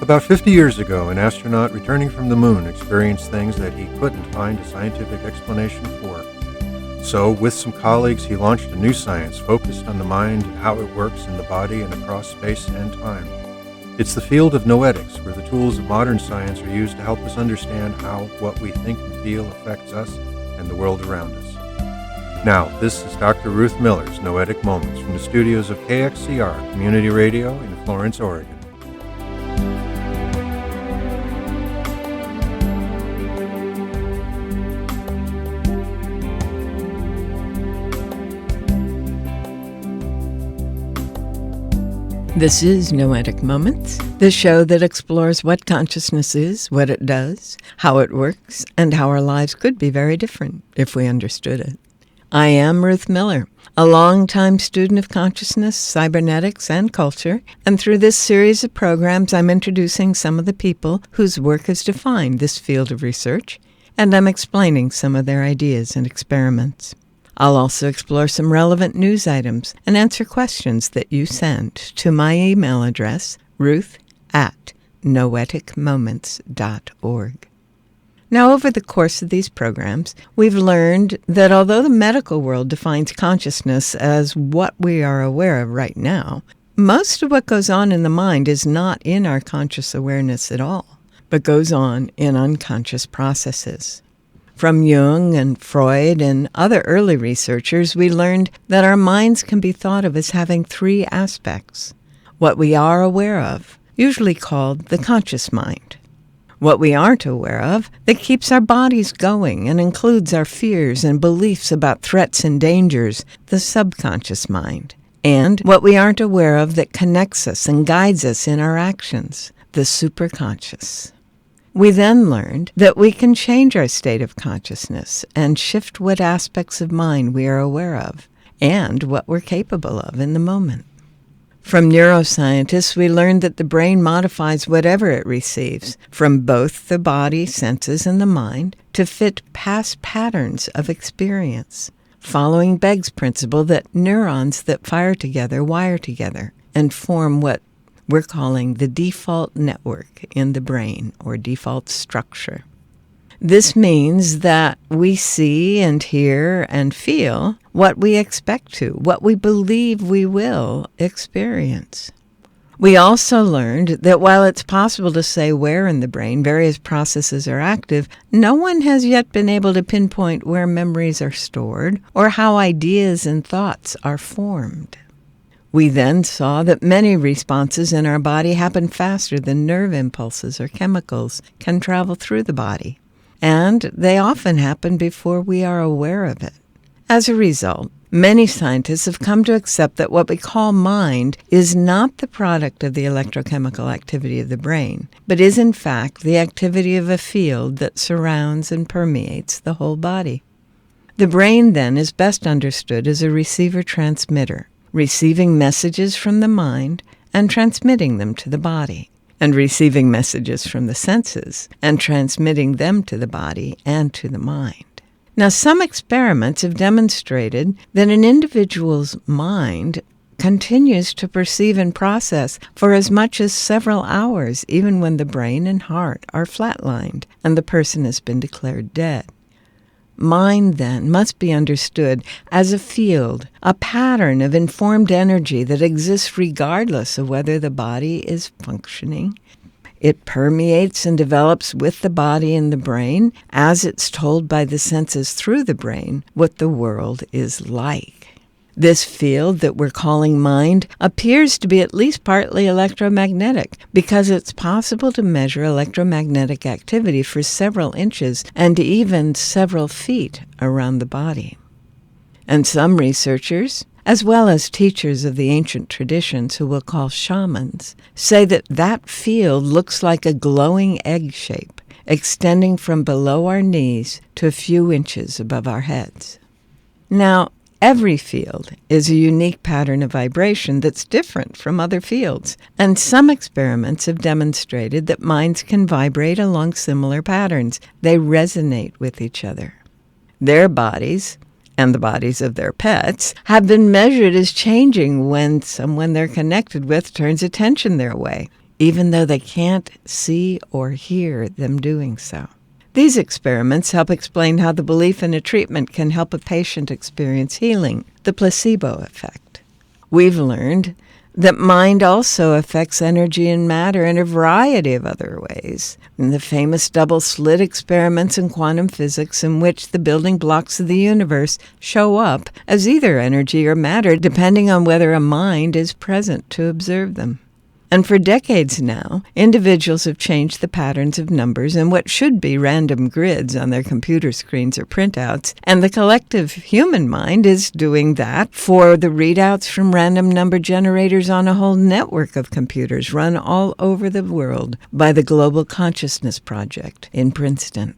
About 50 years ago, an astronaut returning from the moon experienced things that he couldn't find a scientific explanation for. So, with some colleagues, he launched a new science focused on the mind and how it works in the body and across space and time. It's the field of Noetics, where the tools of modern science are used to help us understand how what we think and feel affects us and the world around us. Now, this is Dr. Ruth Miller's Noetic Moments from the studios of KXCR Community Radio in Florence, Oregon. This is Noetic Moments, the show that explores what consciousness is, what it does, how it works, and how our lives could be very different if we understood it. I am Ruth Miller, a longtime student of consciousness, cybernetics, and culture, and through this series of programs I'm introducing some of the people whose work has defined this field of research, and I'm explaining some of their ideas and experiments. I'll also explore some relevant news items and answer questions that you send to my email address, ruth@noeticmoments.org. Now, over the course of these programs, we've learned that although the medical world defines consciousness as what we are aware of right now, most of what goes on in the mind is not in our conscious awareness at all, but goes on in unconscious processes. From Jung and Freud and other early researchers, we learned that our minds can be thought of as having three aspects. What we are aware of, usually called the conscious mind. What we aren't aware of, that keeps our bodies going and includes our fears and beliefs about threats and dangers, the subconscious mind. And what we aren't aware of that connects us and guides us in our actions, the superconscious. We then learned that we can change our state of consciousness and shift what aspects of mind we are aware of and what we're capable of in the moment. From neuroscientists, we learned that the brain modifies whatever it receives, from both the body, senses, and the mind, to fit past patterns of experience, following Begg's principle that neurons that fire together wire together and form what we're calling the default network in the brain, or default structure. This means that we see and hear and feel what we expect to, what we believe we will experience. We also learned that while it's possible to say where in the brain various processes are active, no one has yet been able to pinpoint where memories are stored or how ideas and thoughts are formed. We then saw that many responses in our body happen faster than nerve impulses or chemicals can travel through the body, and they often happen before we are aware of it. As a result, many scientists have come to accept that what we call mind is not the product of the electrochemical activity of the brain, but is in fact the activity of a field that surrounds and permeates the whole body. The brain, then, is best understood as a receiver-transmitter, receiving messages from the mind and transmitting them to the body, and receiving messages from the senses and transmitting them to the body and to the mind. Now, some experiments have demonstrated that an individual's mind continues to perceive and process for as much as several hours, even when the brain and heart are flatlined and the person has been declared dead. Mind, then, must be understood as a field, a pattern of informed energy that exists regardless of whether the body is functioning. It permeates and develops with the body and the brain as it's told by the senses through the brain what the world is like. This field that we're calling mind appears to be at least partly electromagnetic because it's possible to measure electromagnetic activity for several inches and even several feet around the body. And some researchers, as well as teachers of the ancient traditions who we'll call shamans, say that that field looks like a glowing egg shape, extending from below our knees to a few inches above our heads. Now, every field is a unique pattern of vibration that's different from other fields, and some experiments have demonstrated that minds can vibrate along similar patterns. They resonate with each other. Their bodies, and the bodies of their pets, have been measured as changing when someone they're connected with turns attention their way. even though they can't see or hear them doing so. These experiments help explain how the belief in a treatment can help a patient experience healing, the placebo effect. We've learned that mind also affects energy and matter in a variety of other ways. In the famous double-slit experiments in quantum physics, in which the building blocks of the universe show up as either energy or matter, depending on whether a mind is present to observe them. And for decades now, individuals have changed the patterns of numbers in what should be random grids on their computer screens or printouts, and the collective human mind is doing that for the readouts from random number generators on a whole network of computers run all over the world by the Global Consciousness Project in Princeton.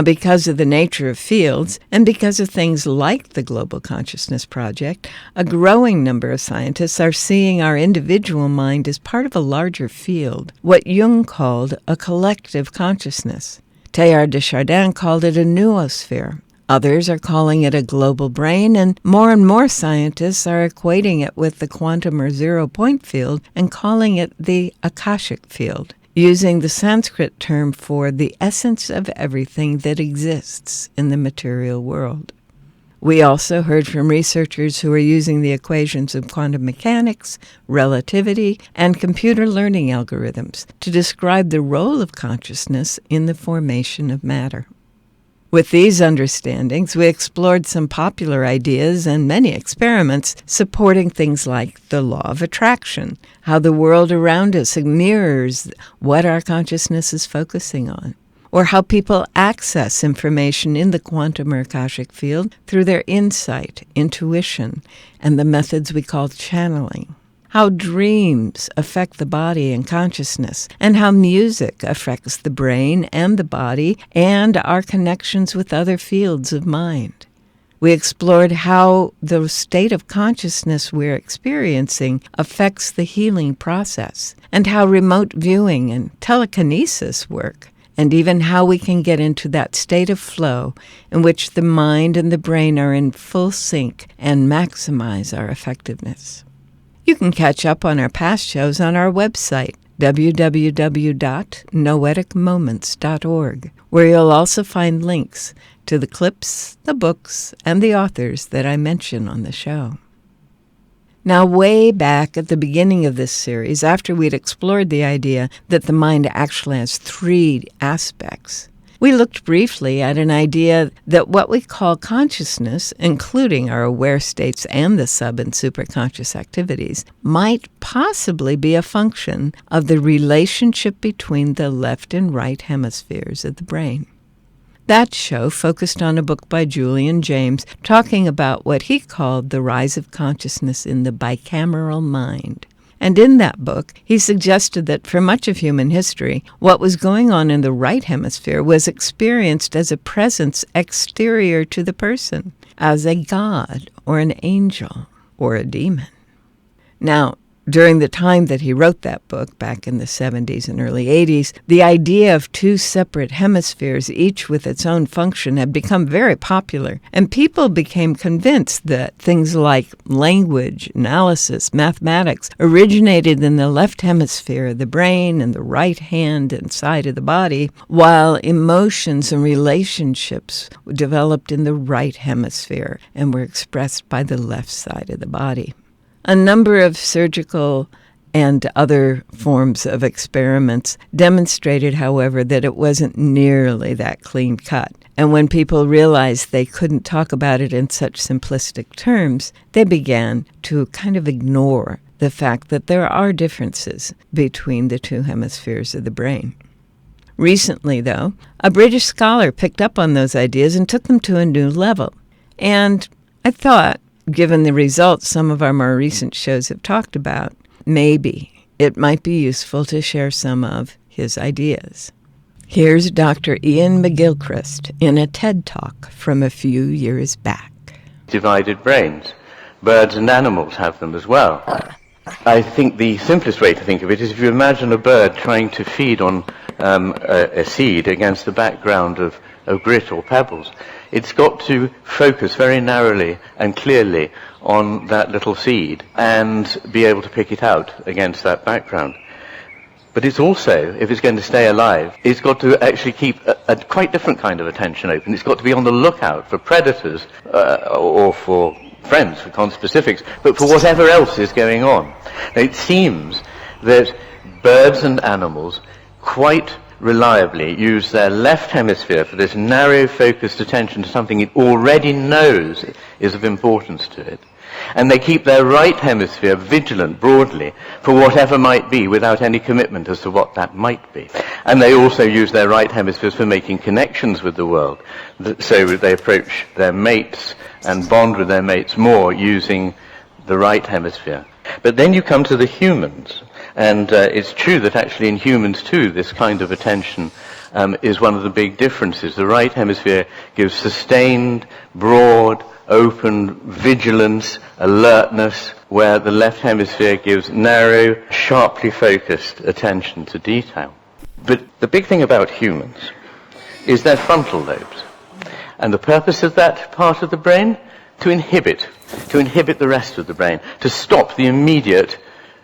Because of the nature of fields, and because of things like the Global Consciousness Project, a growing number of scientists are seeing our individual mind as part of a larger field, what Jung called a collective consciousness. Teilhard de Chardin called it a noosphere. Others are calling it a global brain, and more scientists are equating it with the quantum or zero-point field and calling it the Akashic field, using the Sanskrit term for the essence of everything that exists in the material world. We also heard from researchers who are using the equations of quantum mechanics, relativity, and computer learning algorithms to describe the role of consciousness in the formation of matter. With these understandings, we explored some popular ideas and many experiments supporting things like the law of attraction, how the world around us mirrors what our consciousness is focusing on, or how people access information in the quantum or Akashic field through their insight, intuition, and the methods we call channeling. How dreams affect the body and consciousness, and how music affects the brain and the body and our connections with other fields of mind. We explored how the state of consciousness we're experiencing affects the healing process, and how remote viewing and telekinesis work, and even how we can get into that state of flow in which the mind and the brain are in full sync and maximize our effectiveness. You can catch up on our past shows on our website, www.noeticmoments.org, where you'll also find links to the clips, the books, and the authors that I mention on the show. Now, way back at the beginning of this series, after we'd explored the idea that the mind actually has three aspects, we looked briefly at an idea that what we call consciousness, including our aware states and the sub- and superconscious activities, might possibly be a function of the relationship between the left and right hemispheres of the brain. That show focused on a book by Julian James talking about what he called the rise of consciousness in the bicameral mind. And in that book, he suggested that for much of human history, what was going on in the right hemisphere was experienced as a presence exterior to the person, as a god or an angel or a demon. Now, during the time that he wrote that book, back in the 70s and early 80s, the idea of two separate hemispheres, each with its own function, had become very popular, and people became convinced that things like language, analysis, mathematics originated in the left hemisphere of the brain and the right hand and side of the body, while emotions and relationships developed in the right hemisphere and were expressed by the left side of the body. A number of surgical and other forms of experiments demonstrated, however, that it wasn't nearly that clean cut. And when people realized they couldn't talk about it in such simplistic terms, they began to kind of ignore the fact that there are differences between the two hemispheres of the brain. Recently, though, a British scholar picked up on those ideas and took them to a new level. And I thought, given the results some of our more recent shows have talked about, maybe it might be useful to share some of his ideas. Here's Dr. Ian McGilchrist in a TED Talk from a few years back. Divided brains. Birds and animals have them as well. I think the simplest way to think of it is if you imagine a bird trying to feed on a seed against the background of grit or pebbles. It's got to focus very narrowly and clearly on that little seed and be able to pick it out against that background. But it's also, if it's going to stay alive, it's got to actually keep a quite different kind of attention open. It's got to be on the lookout for predators or for friends, for conspecifics, but for whatever else is going on. Now, it seems that birds and animals quite reliably use their left hemisphere for this narrow, focused attention to something it already knows is of importance to it. And they keep their right hemisphere vigilant broadly for whatever might be without any commitment as to what that might be. And they also use their right hemispheres for making connections with the world. So they approach their mates and bond with their mates more using the right hemisphere. But then you come to the humans. And it's true that actually in humans too, this kind of attention is one of the big differences. The right hemisphere gives sustained, broad, open vigilance, alertness, where the left hemisphere gives narrow, sharply focused attention to detail. But the big thing about humans is their frontal lobes. And the purpose of that part of the brain? To inhibit the rest of the brain, to stop the immediate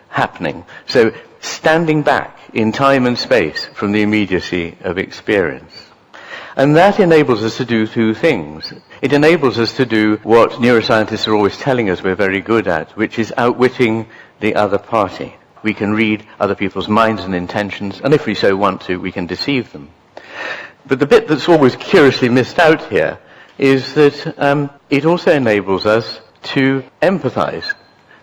happening. So standing back in time and space from the immediacy of experience. And that enables us to do two things. It enables us to do what neuroscientists are always telling us we're very good at, which is outwitting the other party. We can read other people's minds and intentions, and if we so want to, we can deceive them. But the bit that's always curiously missed out here is that it also enables us to empathize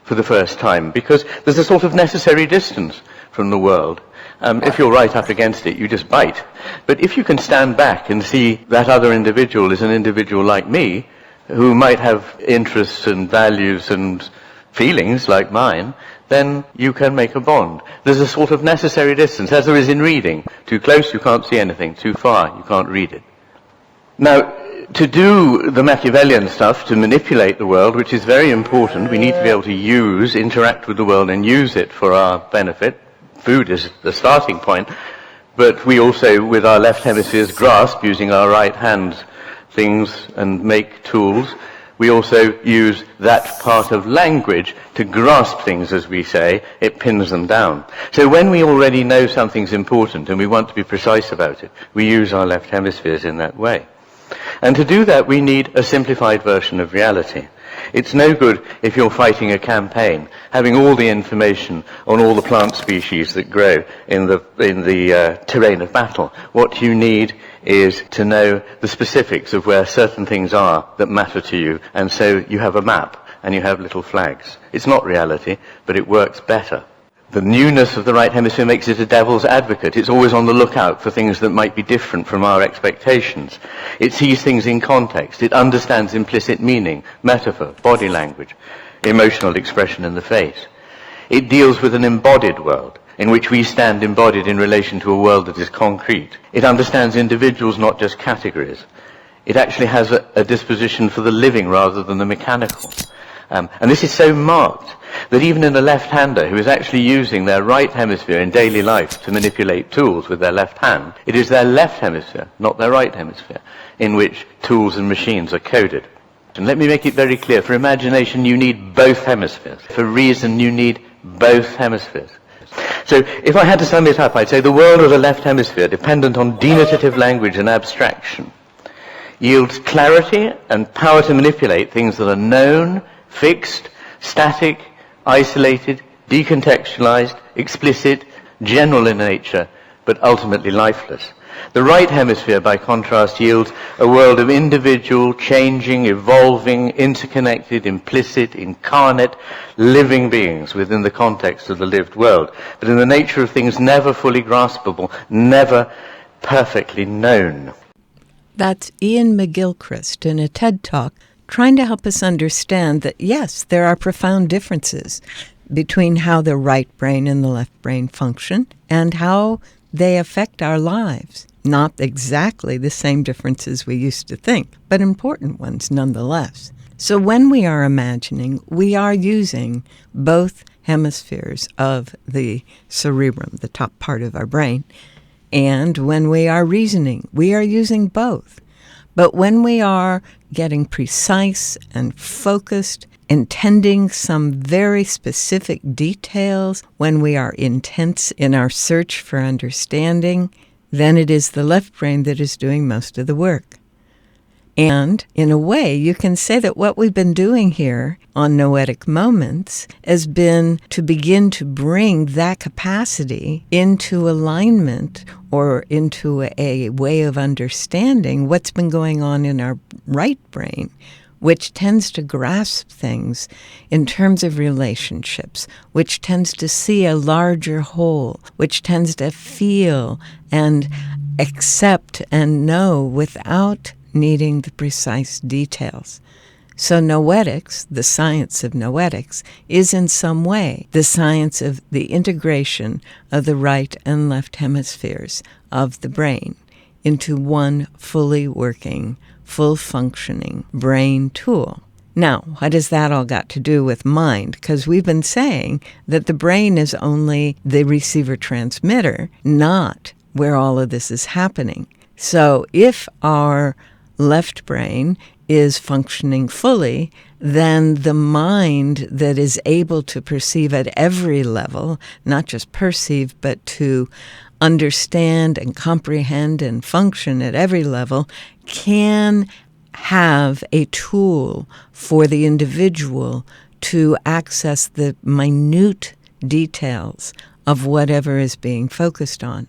for the first time, because there's a sort of necessary distance from the world. If you're right up against it, you just bite. But if you can stand back and see that other individual is an individual like me, who might have interests and values and feelings like mine, then you can make a bond. There's a sort of necessary distance, as there is in reading. Too close, you can't see anything. Too far, you can't read it. Now, to do the Machiavellian stuff, to manipulate the world, which is very important, we need to be able to interact with the world and use it for our benefit. Food is the starting point, but we also, with our left hemispheres, grasp, using our right hands, things and make tools. We also use that part of language to grasp things, as we say. It pins them down. So when we already know something's important and we want to be precise about it, we use our left hemispheres in that way. And to do that, we need a simplified version of reality. It's no good if you're fighting a campaign, having all the information on all the plant species that grow in the terrain of battle. What you need is to know the specifics of where certain things are that matter to you, and so you have a map and you have little flags. It's not reality, but it works better. The newness of the right hemisphere makes it a devil's advocate. It's always on the lookout for things that might be different from our expectations. It sees things in context. It understands implicit meaning, metaphor, body language, emotional expression in the face. It deals with an embodied world in which we stand embodied in relation to a world that is concrete. It understands individuals, not just categories. It actually has a disposition for the living rather than the mechanical. And this is so marked that even in a left-hander who is actually using their right hemisphere in daily life to manipulate tools with their left hand, it is their left hemisphere, not their right hemisphere, in which tools and machines are coded. And let me make it very clear, for imagination you need both hemispheres. For reason you need both hemispheres. So if I had to sum it up, I'd say the world of the left hemisphere, dependent on denotative language and abstraction, yields clarity and power to manipulate things that are known, fixed, static, isolated, decontextualized, explicit, general in nature, but ultimately lifeless. The right hemisphere, by contrast, yields a world of individual, changing, evolving, interconnected, implicit, incarnate, living beings within the context of the lived world, but in the nature of things never fully graspable, never perfectly known. That's Ian McGilchrist in a TED Talk trying to help us understand that, yes, there are profound differences between how the right brain and the left brain function and how they affect our lives. Not exactly the same differences we used to think, but important ones nonetheless. So when we are imagining, we are using both hemispheres of the cerebrum, the top part of our brain. And when we are reasoning, we are using both. But when we are getting precise and focused intending some very specific details, when we are intense in our search for understanding, then it is the left brain that is doing most of the work. And in a way, you can say that what we've been doing here on Noetic Moments has been to begin to bring that capacity into alignment or into a way of understanding what's been going on in our right brain, which tends to grasp things in terms of relationships, which tends to see a larger whole, which tends to feel and accept and know without needing the precise details. So Noetics, the science of Noetics, is in some way the science of the integration of the right and left hemispheres of the brain into one fully working, full-functioning brain tool. Now, what has that all got to do with mind? Because we've been saying that the brain is only the receiver-transmitter, not where all of this is happening. So if our left brain is functioning fully, then the mind that is able to perceive at every level, not just perceive, but to understand and comprehend and function at every level, can have a tool for the individual to access the minute details of whatever is being focused on.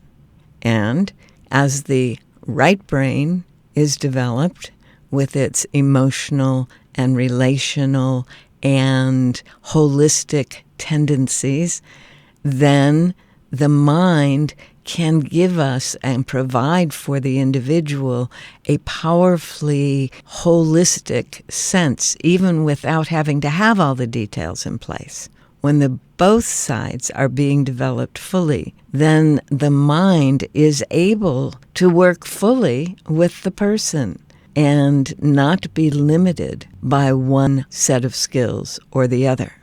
And as the right brain is developed with its emotional and relational and holistic tendencies, then the mind can give us and provide for the individual a powerfully holistic sense, even without having to have all the details in place. When both sides are being developed fully, then the mind is able to work fully with the person and not be limited by one set of skills or the other.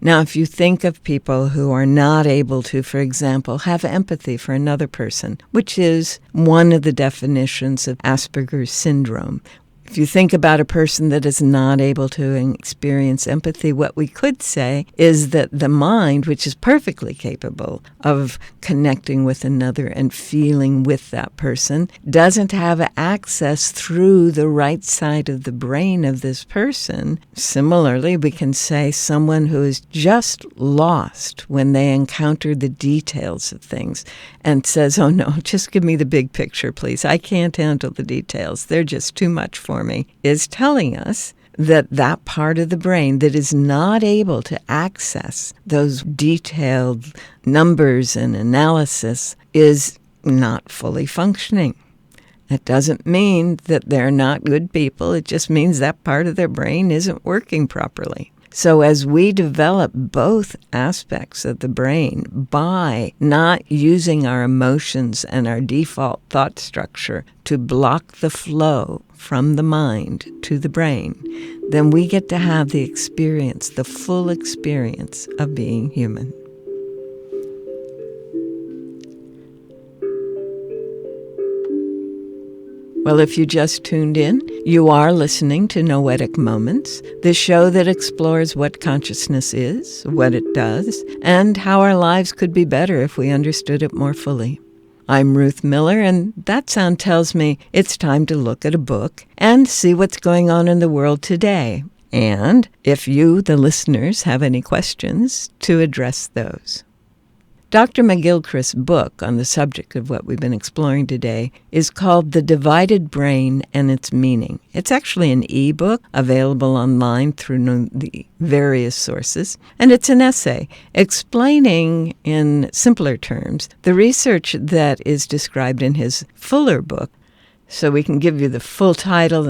Now, if you think of people who are not able to, for example, have empathy for another person, which is one of the definitions of Asperger's syndrome, if you think about a person that is not able to experience empathy, what we could say is that the mind, which is perfectly capable of connecting with another and feeling with that person, doesn't have access through the right side of the brain of this person. Similarly, we can say someone who is just lost when they encounter the details of things and says, "Oh no, just give me the big picture, please. I can't handle the details. They're just too much for me," is telling us that that part of the brain that is not able to access those detailed numbers and analysis is not fully functioning. That doesn't mean that they're not good people. It just means that part of their brain isn't working properly. So as we develop both aspects of the brain by not using our emotions and our default thought structure to block the flow from the mind to the brain, then we get to have the experience, the full experience of being human. Well, if you just tuned in, you are listening to Noetic Moments, the show that explores what consciousness is, what it does, and how our lives could be better if we understood it more fully. I'm Ruth Miller, and that sound tells me it's time to look at a book and see what's going on in the world today. And if you, the listeners, have any questions, to address those. Dr. McGilchrist's book on the subject of what we've been exploring today is called The Divided Brain and Its Meaning. It's actually an e-book available online through the various sources, and it's an essay explaining in simpler terms the research that is described in his fuller book. So we can give you the full title,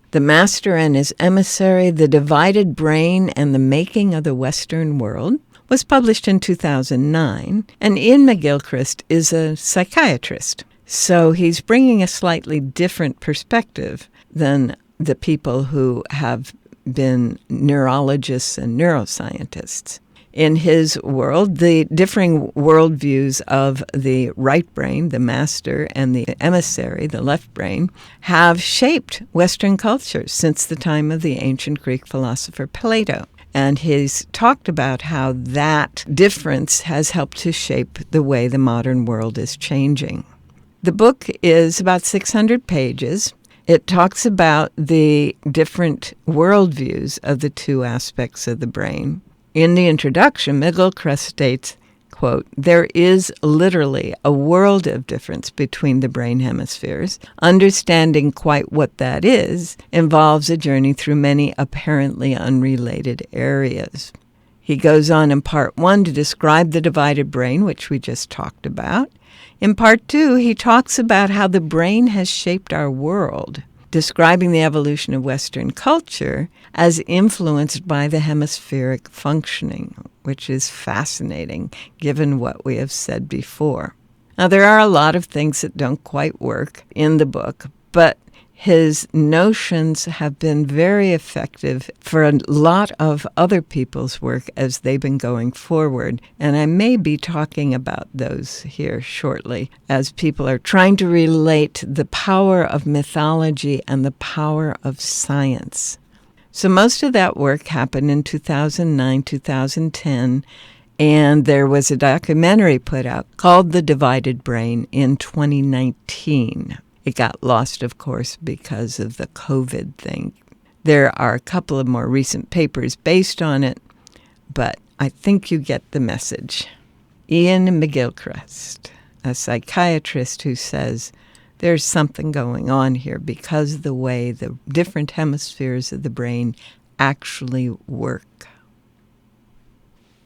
The Master and His Emissary, The Divided Brain and the Making of the Western World, was published in 2009, and Ian McGilchrist is a psychiatrist. So he's bringing a slightly different perspective than the people who have been neurologists and neuroscientists. In his world, the differing worldviews of the right brain, the master, and the emissary, the left brain, have shaped Western cultures since the time of the ancient Greek philosopher Plato. And he's talked about how that difference has helped to shape the way the modern world is changing. The book is about 600 pages. It talks about the different worldviews of the two aspects of the brain. In the introduction, McGilchrist states, quote, "There is literally a world of difference between the brain hemispheres. Understanding quite what that is involves a journey through many apparently unrelated areas." He goes on in part 1 to describe the divided brain, which we just talked about. In part 2, he talks about how the brain has shaped our world, describing the evolution of Western culture as influenced by the hemispheric functioning, which is fascinating given what we have said before. Now, there are a lot of things that don't quite work in the book, but his notions have been very effective for a lot of other people's work as they've been going forward. And I may be talking about those here shortly as people are trying to relate the power of mythology and the power of science. So most of that work happened in 2009, 2010, and there was a documentary put out called The Divided Brain in 2019. It got lost, of course, because of the COVID thing. There are a couple of more recent papers based on it, but I think you get the message. Ian McGilchrist, a psychiatrist who says there's something going on here because of the way the different hemispheres of the brain actually work.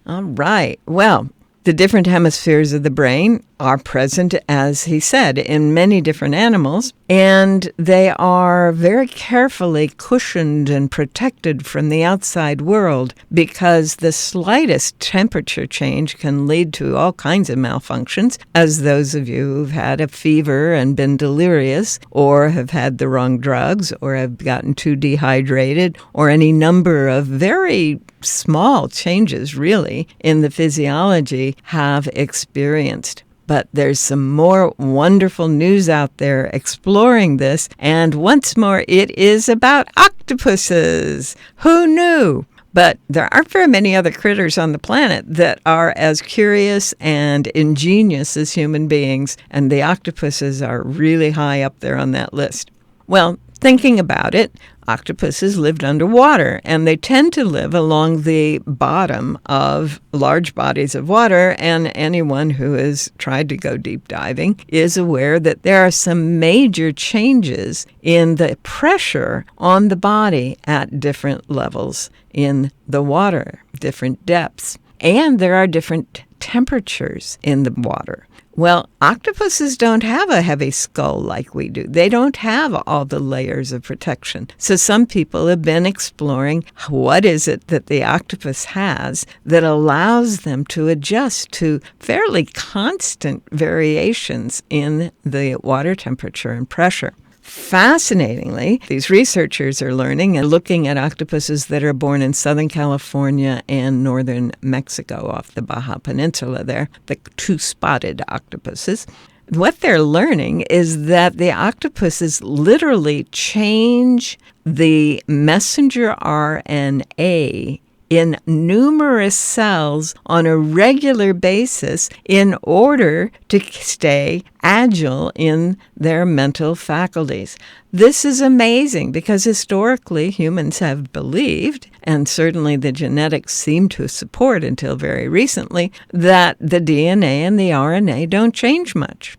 All right. Well, the different hemispheres of the brain are present, as he said, in many different animals, and they are very carefully cushioned and protected from the outside world because the slightest temperature change can lead to all kinds of malfunctions, as those of you who've had a fever and been delirious, or have had the wrong drugs, or have gotten too dehydrated, or any number of very small changes, really, in the physiology have experienced. But there's some more wonderful news out there exploring this. And once more, it is about octopuses. Who knew? But there aren't very many other critters on the planet that are as curious and ingenious as human beings. And the octopuses are really high up there on that list. Well, thinking about it, octopuses lived underwater, and they tend to live along the bottom of large bodies of water, and anyone who has tried to go deep diving is aware that there are some major changes in the pressure on the body at different levels in the water, different depths, and there are different temperatures in the water. Well, octopuses don't have a heavy skull like we do. They don't have all the layers of protection. So some people have been exploring what is it that the octopus has that allows them to adjust to fairly constant variations in the water temperature and pressure. Fascinatingly, these researchers are learning and looking at octopuses that are born in Southern California and northern Mexico off the Baja Peninsula there, the two-spotted octopuses. What they're learning is that the octopuses literally change the messenger RNA in numerous cells on a regular basis in order to stay agile in their mental faculties. This is amazing because historically humans have believed, and certainly the genetics seem to support until very recently, that the DNA and the RNA don't change much.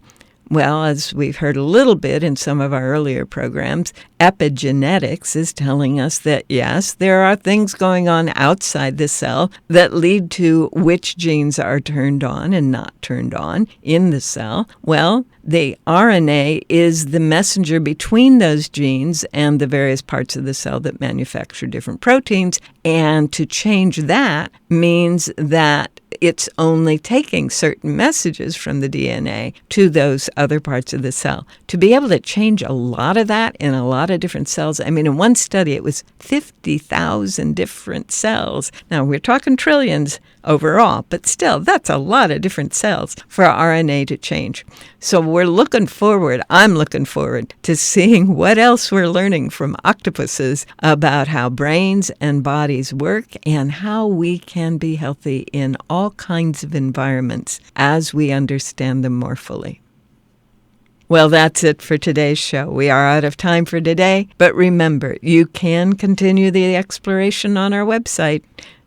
Well, as we've heard a little bit in some of our earlier programs, epigenetics is telling us that, yes, there are things going on outside the cell that lead to which genes are turned on and not turned on in the cell. Well, the RNA is the messenger between those genes and the various parts of the cell that manufacture different proteins. And to change that means that it's only taking certain messages from the DNA to those other parts of the cell. To be able to change a lot of that in a lot of different cells, I mean, in one study, it was 50,000 different cells. Now, we're talking trillions, overall. But still, that's a lot of different cells for RNA to change. So I'm looking forward to seeing what else we're learning from octopuses about how brains and bodies work and how we can be healthy in all kinds of environments as we understand them more fully. Well, that's it for today's show. We are out of time for today, but remember, you can continue the exploration on our website,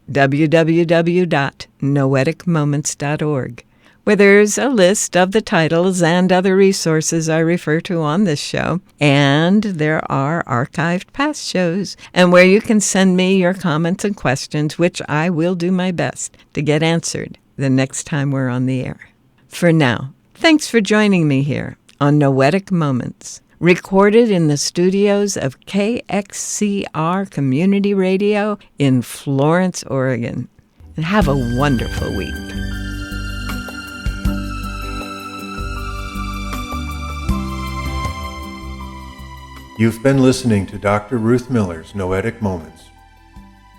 www.noeticmoments.org, where there's a list of the titles and other resources I refer to on this show, and there are archived past shows, and where you can send me your comments and questions, which I will do my best to get answered the next time we're on the air. For now, thanks for joining me here on Noetic Moments, recorded in the studios of KXCR Community Radio in Florence, Oregon. And have a wonderful week. You've been listening to Dr. Ruth Miller's Noetic Moments.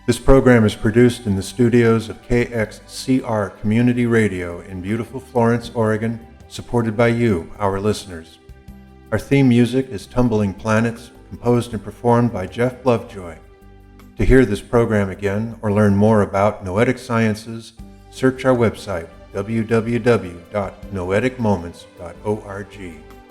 This program is produced in the studios of KXCR Community Radio in beautiful Florence, Oregon, supported by you, our listeners. Our theme music is Tumbling Planets, composed and performed by Jeff Lovejoy. To hear this program again or learn more about noetic sciences, search our website, www.noeticmoments.org.